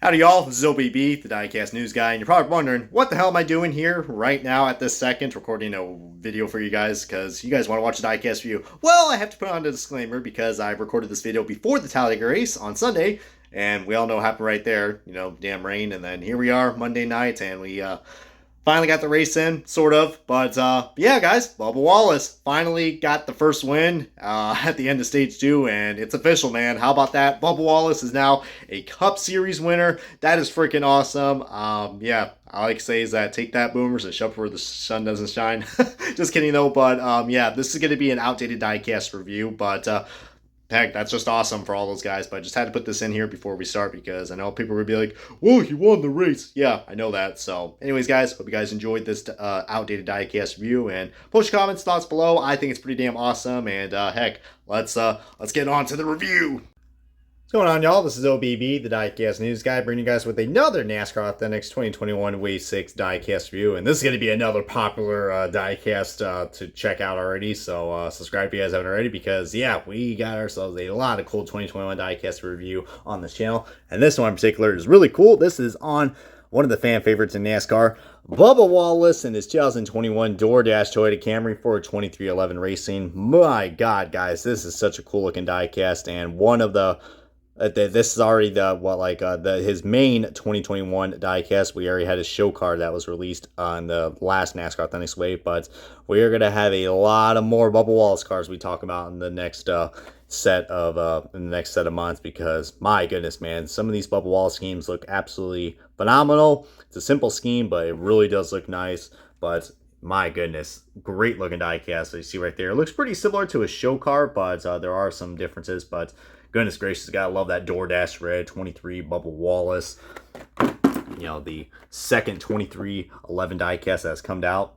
Howdy y'all, this is OBB, the Diecast News Guy, and you're probably wondering, what the hell am I doing here right now at this second, recording a video for you guys, because you guys want to watch the Diecast review. Well, I have to put on a disclaimer, because I recorded this video before the Talladega race on Sunday, and we all know what happened right there, damn rain, and then here we are, Monday night, and we, finally got the race in, sort of. But yeah, guys, Bubba Wallace finally got the first win at the end of stage 2, and it's official, man. How about that? Bubba Wallace is now a Cup Series winner. That is freaking awesome. Yeah, I like to say is that take that, boomers, and shove where the sun doesn't shine. Just kidding though, but yeah, this is going to be an outdated diecast review, but heck, that's just awesome for all those guys, but I just had to put this in here before we start because I know people will be like, whoa, he won the race. Yeah, I know that. So anyways, guys, hope you guys enjoyed this outdated diecast review, and post your comments, thoughts below. I think it's pretty damn awesome, and heck, let's get on to the review. What's going on, y'all? This is OBB, the Diecast News Guy, bringing you guys with another NASCAR Authentics 2021 Wave 6 Diecast review. And this is going to be another popular diecast to check out already. So subscribe if you guys haven't already, because, yeah, we got ourselves a lot of cool 2021 diecast review on this channel. And this one in particular is really cool. This is on one of the fan favorites in NASCAR, Bubba Wallace, and his 2021 DoorDash Toyota Camry for 2311 Racing. My God, guys, this is such a cool looking diecast, and one of the this is already his main 2021 diecast. We already had a show card that was released on the last NASCAR Authentics Wave, but we are gonna have a lot of more Bubba Wallace cars we talk about in the next set of months, because my goodness, man, some of these Bubba Wallace schemes look absolutely phenomenal. It's a simple scheme, but it really does look nice. But my goodness, great looking diecast. So you see right there, it looks pretty similar to a show car, but there are some differences. But goodness gracious, gotta love that DoorDash red 23 Bubba Wallace. The second 2311 diecast that's come out.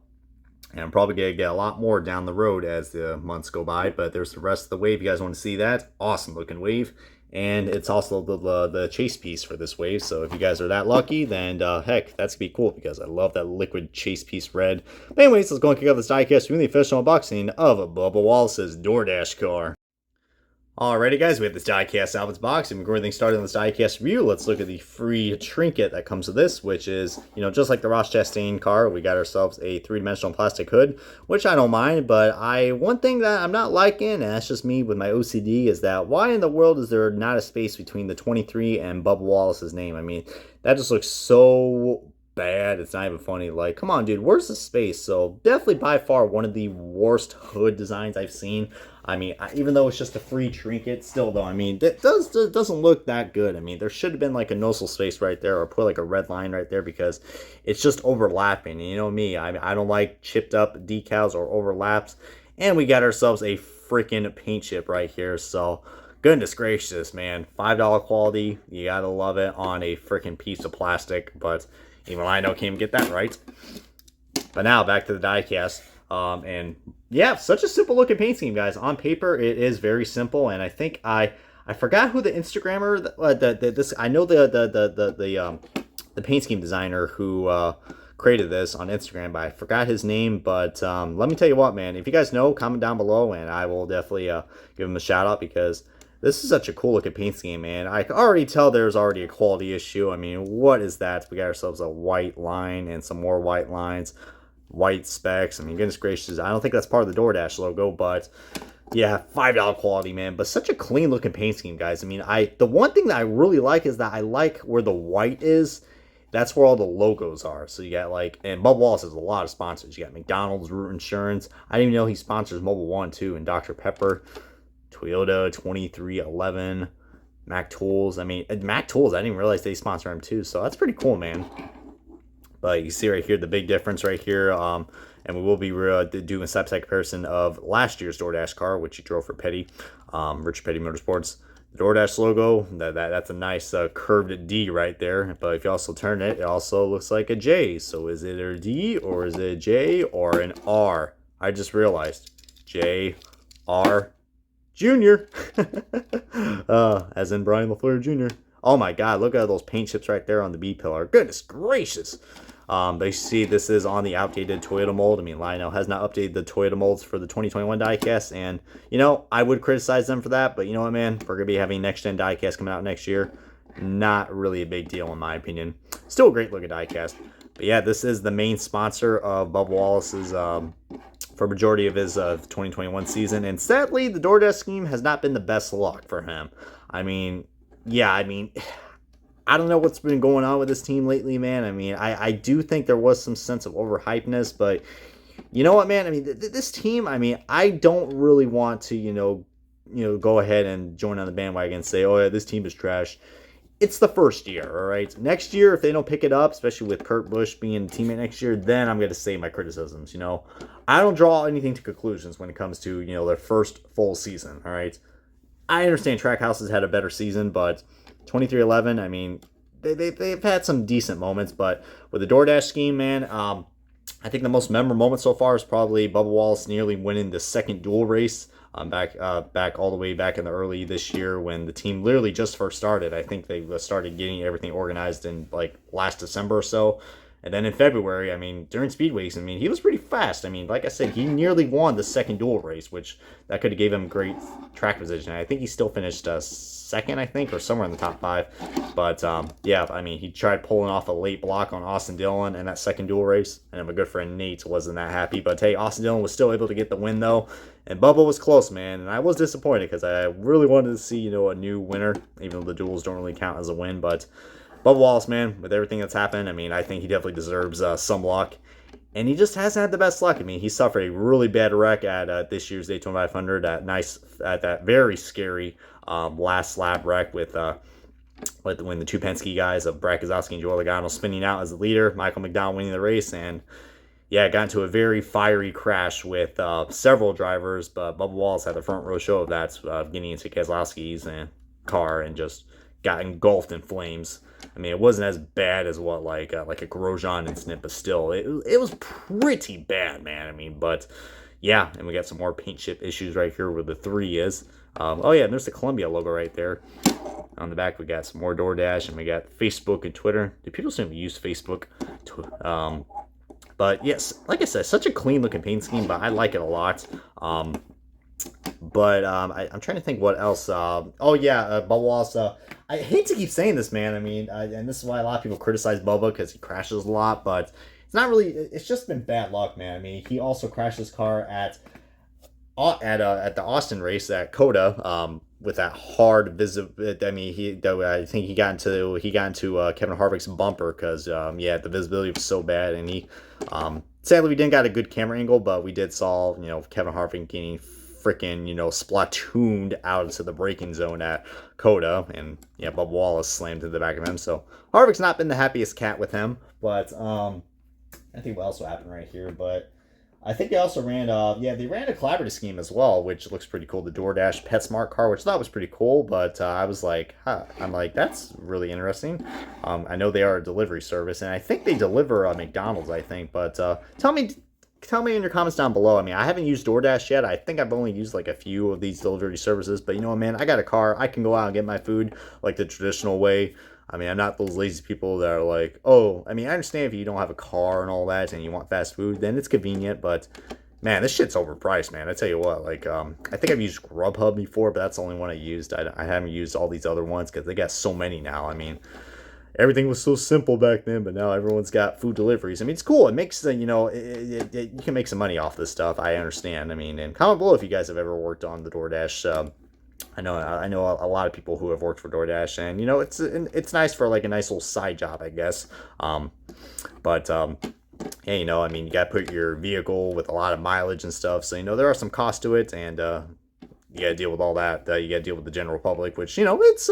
And I'm probably going to get a lot more down the road as the months go by. But there's the rest of the wave. You guys want to see that? Awesome looking wave. And it's also the chase piece for this wave. So if you guys are that lucky, then heck, that's going to be cool, because I love that liquid chase piece red. But anyways, let's go and kick off this diecast with the official unboxing of Bubba Wallace's DoorDash car. Alrighty, guys, we have this diecast out of its box, and before everything started on this diecast review, let's look at the free trinket that comes with this, which is, just like the Ross Chastain car, we got ourselves a three-dimensional plastic hood, which I don't mind, but one thing that I'm not liking, and that's just me with my OCD, is that why in the world is there not a space between the 23 and Bubba Wallace's name? I mean, that just looks so bad. It's not even funny. Like, come on, dude, where's the space? So definitely by far one of the worst hood designs I've seen. I mean, even though it's just a free trinket, still though, I mean, it doesn't look that good. I mean, there should have been like a nozzle space right there, or put like a red line right there, because it's just overlapping. And you know me, I don't like chipped up decals or overlaps. And we got ourselves a freaking paint chip right here. So goodness gracious, man, $5 quality, you gotta love it on a freaking piece of plastic. But even I know can't even get that right. But now back to the diecast. And yeah, such a simple looking paint scheme, guys. On paper, it is very simple, and I think I forgot who the Instagrammer I know the paint scheme designer who created this on Instagram, but I forgot his name. But let me tell you what, man, if you guys know, comment down below, and I will definitely give him a shout out, because this is such a cool looking paint scheme, man. I can already tell there's already a quality issue. I mean, what is that? We got ourselves a white line and some more white lines. White specs. I mean, goodness gracious, I don't think that's part of the DoorDash logo, but yeah, $5 quality, man. But such a clean looking paint scheme, guys. I mean, the one thing that I really like is that I like where the white is. That's where all the logos are. So you got and Bubba Wallace has a lot of sponsors. You got McDonald's, Root Insurance. I didn't even know he sponsors Mobile One too, and Dr. Pepper, Toyota 2311, Mac Tools. I mean, Mac Tools, I didn't realize they sponsor him too. So that's pretty cool, man. But you see right here the big difference right here, and we will be doing a side-by-side comparison of last year's DoorDash car, which he drove for Petty, Richard Petty Motorsports. The DoorDash logo, that's a nice curved D right there. But if you also turn it, it also looks like a J. So is it a D, or is it a J, or an R? I just realized. J, R, Junior. As in Brian LaFleur Jr. Oh my God, look at those paint chips right there on the B pillar. Goodness gracious. But you see, this is on the outdated Toyota mold. I mean, Lionel has not updated the Toyota molds for the 2021 diecast, and I would criticize them for that. But you know what, man? We're gonna be having next gen diecast coming out next year. not really a big deal in my opinion. Still a great looking diecast. But yeah, this is the main sponsor of Bubba Wallace's for majority of his 2021 season. And sadly, the DoorDash scheme has not been the best luck for him. I mean, yeah, I mean, I don't know what's been going on with this team lately, man. I mean, I do think there was some sense of overhypeness, but you know what, man? I mean, this team, I mean, I don't really want to, go ahead and join on the bandwagon and say, oh, yeah, this team is trash. It's the first year, all right? Next year, if they don't pick it up, especially with Kurt Busch being a teammate next year, then I'm going to say my criticisms, I don't draw anything to conclusions when it comes to, their first full season, all right? I understand Trackhouse has had a better season, but 23-11, I mean, they've had some decent moments, but with the DoorDash scheme, man, I think the most memorable moment so far is probably Bubba Wallace nearly winning the second dual race back all the way back in the early this year when the team literally just first started. I think they started getting everything organized in like last December or so. And then in February, I mean, during speed weeks, I mean, he was pretty fast. I mean, like I said, he nearly won the second dual race, which that could have gave him great track position. I think he still finished second, I think, or somewhere in the top 5. But, yeah, I mean, he tried pulling off a late block on Austin Dillon in that second dual race. And my good friend Nate wasn't that happy. But, hey, Austin Dillon was still able to get the win, though. And Bubba was close, man. And I was disappointed because I really wanted to see, a new winner, even though the duels don't really count as a win. But Bubba Wallace, man, with everything that's happened, I mean, I think he definitely deserves some luck. And he just hasn't had the best luck. I mean, he suffered a really bad wreck at this year's Daytona 500 at that very scary last lap wreck with when the two Penske guys of Brad Keselowski and Joey Logano spinning out as the leader, Michael McDowell winning the race, and yeah, got into a very fiery crash with several drivers, but Bubba Wallace had the front row show of that, getting into Keselowski's car and just got engulfed in flames. I mean, it wasn't as bad as what like a Grosjean incident, but still, it was pretty bad, man. I mean, but yeah, and we got some more paint chip issues right here where the 3 is. Oh yeah, and there's the Columbia logo right there. On the back, we got some more DoorDash, and we got Facebook and Twitter. Do people still use Facebook? But yes, like I said, such a clean looking paint scheme, but I like it a lot. But I'm trying to think what else. Oh yeah, Bubba Wallace. I hate to keep saying this, man. I mean, and this is why a lot of people criticize Bubba because he crashes a lot, but it's not really. It's just been bad luck, man. I mean, he also crashed his car at the Austin race at Coda. With that hard visibility, I mean, I think he got into Kevin Harvick's bumper because yeah, the visibility was so bad, and he sadly we didn't got a good camera angle, but we did saw Kevin Harvick getting freaking splatooned out into the braking zone at Coda, and yeah, Bubba Wallace slammed into the back of him. So Harvick's not been the happiest cat with him, but I think what else will happen right here, but. I think they also ran, they ran a collaborative scheme as well, which looks pretty cool. The DoorDash PetSmart car, which I thought was pretty cool, but I was like, I'm like, that's really interesting. I know they are a delivery service, and I think they deliver McDonald's, I think, but tell me in your comments down below. I mean, I haven't used DoorDash yet. I think I've only used like a few of these delivery services, but you know what, man, I got a car. I can go out and get my food like the traditional way. I mean, I'm not those lazy people that are like, oh, I mean, I understand if you don't have a car and all that and you want fast food, then it's convenient, but man, this shit's overpriced, man. I tell you what, like, I think I've used Grubhub before, but that's the only one I used. I haven't used all these other ones because they got so many now. I mean, everything was so simple back then, but now everyone's got food deliveries. I mean, it's cool. It makes, you can make some money off this stuff. I understand. I mean, and comment below if you guys have ever worked on the DoorDash. I know a lot of people who have worked for DoorDash, and it's nice for like a nice little side job, I guess. But yeah, I mean, you got to put your vehicle with a lot of mileage and stuff, so there are some costs to it, and you got to deal with all that. You got to deal with the general public, which it's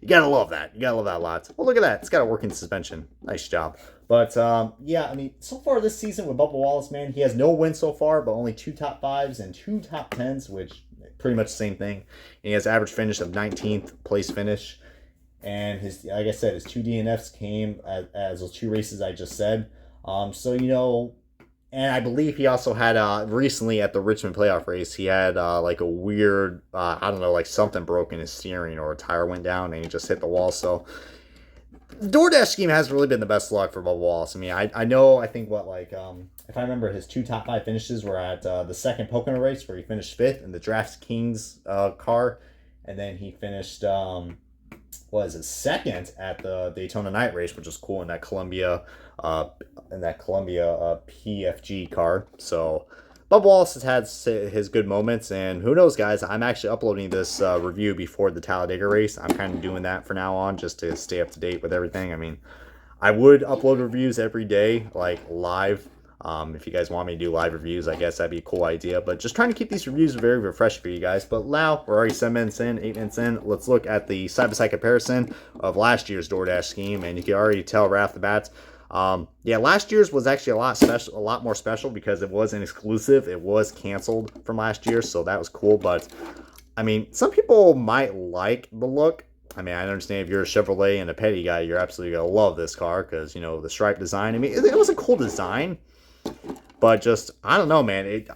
you gotta love that. You gotta love that a lot. Well, look at that. It's got a working suspension. Nice job. But yeah, I mean, so far this season with Bubba Wallace, man, he has no wins so far, but only 2 top 5s and 2 top 10s, which pretty much the same thing. And he has average finish of 19th place finish. And his, like I said, his 2 DNFs came as those 2 races I just said. So, and I believe he also had recently at the Richmond playoff race, he had like a weird, I don't know, like something broke in his steering or a tire went down and he just hit the wall. So the DoorDash scheme hasn't really been the best luck for Bubba Wallace. I mean, I think what, like, if I remember, his 2 top 5 finishes were at the second Pocono race where he finished 5th in the DraftKings car. And then he finished was second at the Daytona Night Race, which is cool in that Columbia, uh, PFG car. So Bubba Wallace has had his good moments, and who knows, guys? I'm actually uploading this review before the Talladega race. I'm kind of doing that for now on, just to stay up to date with everything. I mean, I would upload reviews every day, like live. If you guys want me to do live reviews, I guess that'd be a cool idea. But just trying to keep these reviews very refreshing for you guys. But now, we're already 7 minutes in, 8 minutes in. Let's look at the side-by-side comparison of last year's DoorDash scheme. And you can already tell right off the bat, yeah, last year's was actually a lot more special because it was an exclusive. It was canceled from last year, so that was cool. But, I mean, some people might like the look. I mean, I understand if you're a Chevrolet and a petty guy, you're absolutely going to love this car because, you know, the stripe design. I mean, it was a cool design, but just, I don't know, man.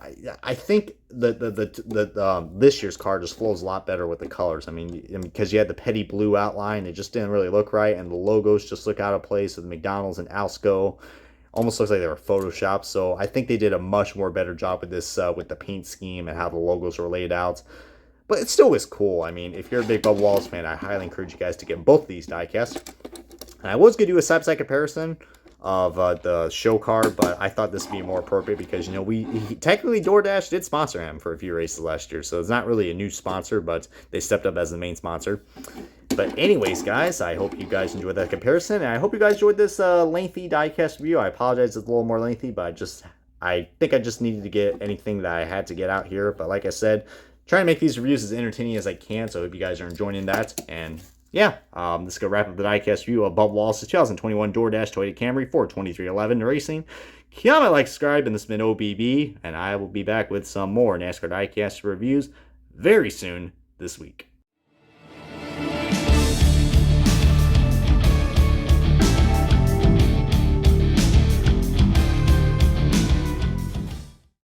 I think this year's car just flows a lot better with the colors. I mean, because you had the petty blue outline, it just didn't really look right, and the logos just look out of place with McDonald's and Alsco. Almost looks like they were photoshopped. So I think they did a much more better job with this, with the paint scheme and how the logos were laid out. But it still is cool. I mean, if you're a big Bubba Wallace fan, I highly encourage you guys to get both of these diecasts. And I was going to do a side-by-side comparison of the show car, but I thought this would be more appropriate because, you know, technically DoorDash did sponsor him for a few races last year, so it's not really a new sponsor, but they stepped up as the main sponsor. But anyways, guys, I hope you guys enjoyed that comparison, and I hope you guys enjoyed this lengthy diecast review. I apologize it's a little more lengthy, but I think I just needed to get anything that I had to get out here. But like I said, trying to make these reviews as entertaining as I can, so I hope you guys are enjoying that. And yeah, this is going to wrap up the diecast review of Bubba Wallace's 2021 DoorDash Toyota Camry for 2311 Racing. Comment, like, subscribe, and this has been OBB, and I will be back with some more NASCAR diecast reviews very soon this week.